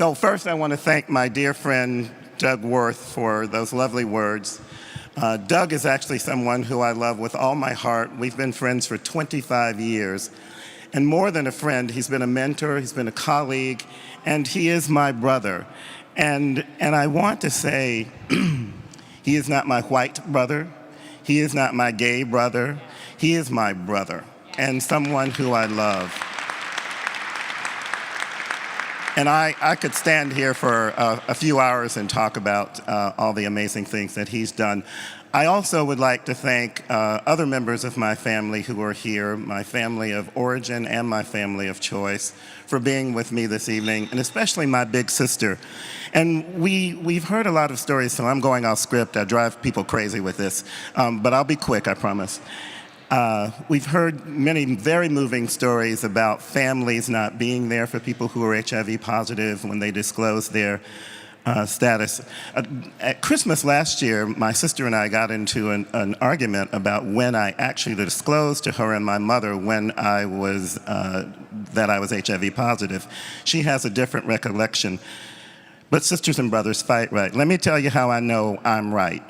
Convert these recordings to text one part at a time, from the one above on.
So first, I want to thank my dear friend, Doug Worth, for those lovely words. Doug is actually someone who I love with all my heart. We've been friends for 25 years. And more than a friend, he's been a mentor, he's been a colleague, and he is my brother. And I want to say, he is not my white brother, he is not my gay brother, he is my brother, and someone who I love. And I could stand here for a few hours and talk about all the amazing things that he's done. I also would like to thank other members of my family who are here, my family of origin and my family of choice, for being with me this evening, and especially my big sister. And we've heard a lot of stories, so I'm going off script. I drive people crazy with this, but I'll be quick, I promise. We've heard many very moving stories about families not being there for people who are HIV positive when they disclose their status. At Christmas last year, my sister and I got into an argument about when I actually disclosed to her and my mother when I was, that I was HIV positive. She has a different recollection. But sisters and brothers fight right. Let me tell you how I know I'm right.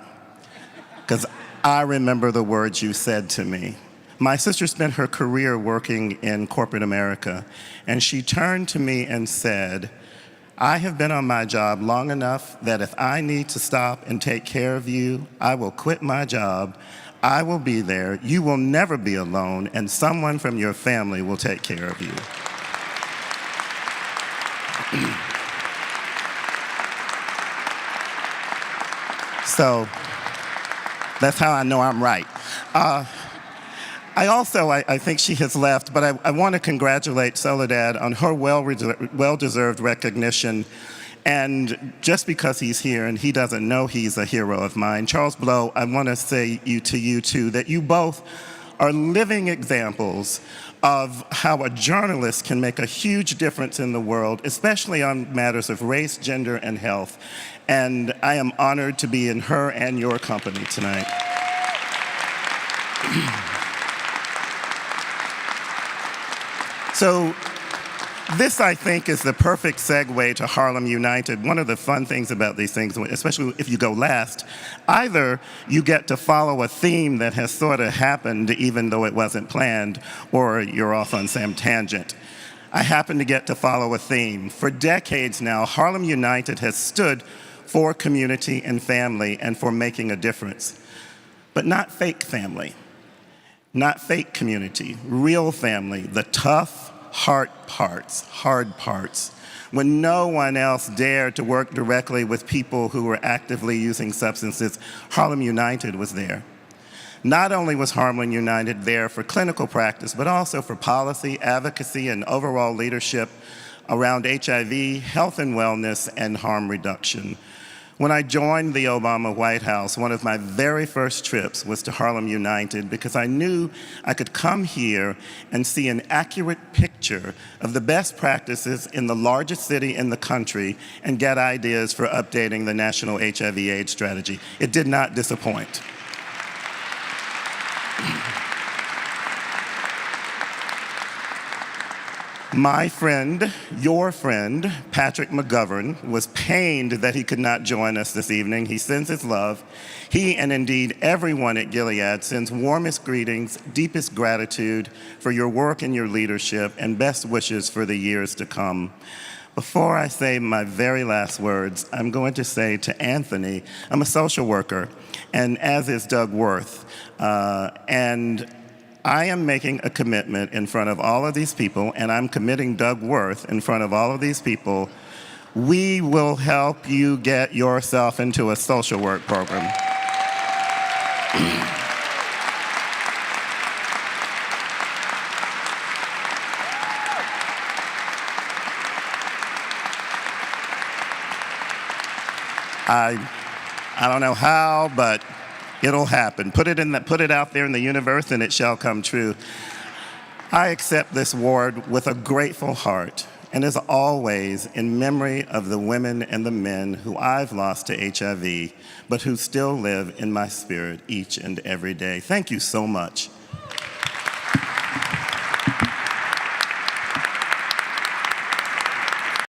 Because I remember the words you said to me. My sister spent her career working in corporate America, and she turned to me and said, I have been on my job long enough that if I need to stop and take care of you, I will quit my job, I will be there, you will never be alone, and someone from your family will take care of you. So, that's how I know I'm right. I think she has left, but I want to congratulate Soledad on her well-deserved recognition. And just because he's here and he doesn't know he's a hero of mine, Charles Blow, I want to say to you too, that you both are living examples of how a journalist can make a huge difference in the world, especially on matters of race, gender, and health. And I am honored to be in her and your company tonight. So this, I think, is the perfect segue to Harlem United. One of the fun things about these things, especially if you go last, either you get to follow a theme that has sort of happened even though it wasn't planned, or you're off on some tangent. I happen to get to follow a theme. For decades now, Harlem United has stood for community and family and for making a difference. But not fake family, not fake community, real family, the tough, hard parts, when no one else dared to work directly with people who were actively using substances. Harlem United was there. Not only was Harlem United there for clinical practice, but also for policy, advocacy, and overall leadership around HIV, health and wellness, and harm reduction. When I joined the Obama White House, one of my very first trips was to Harlem United because I knew I could come here and see an accurate picture of the best practices in the largest city in the country and get ideas for updating the national HIV/AIDS strategy. It did not disappoint. My friend, your friend, Patrick McGovern, was pained that he could not join us this evening. He sends his love. He, and indeed everyone at Gilead, sends warmest greetings, deepest gratitude for your work and your leadership, and best wishes for the years to come. Before I say my very last words, I'm going to say to Anthony, I'm a social worker, and as is Doug Worth, and I am making a commitment in front of all of these people, and I'm committing Doug Worth in front of all of these people. We will help you get yourself into a social work program. I don't know how, but it'll happen. Put it out there in the universe and it shall come true. I accept this award with a grateful heart, and as always, in memory of the women and the men who I've lost to HIV, but who still live in my spirit each and every day. Thank you so much.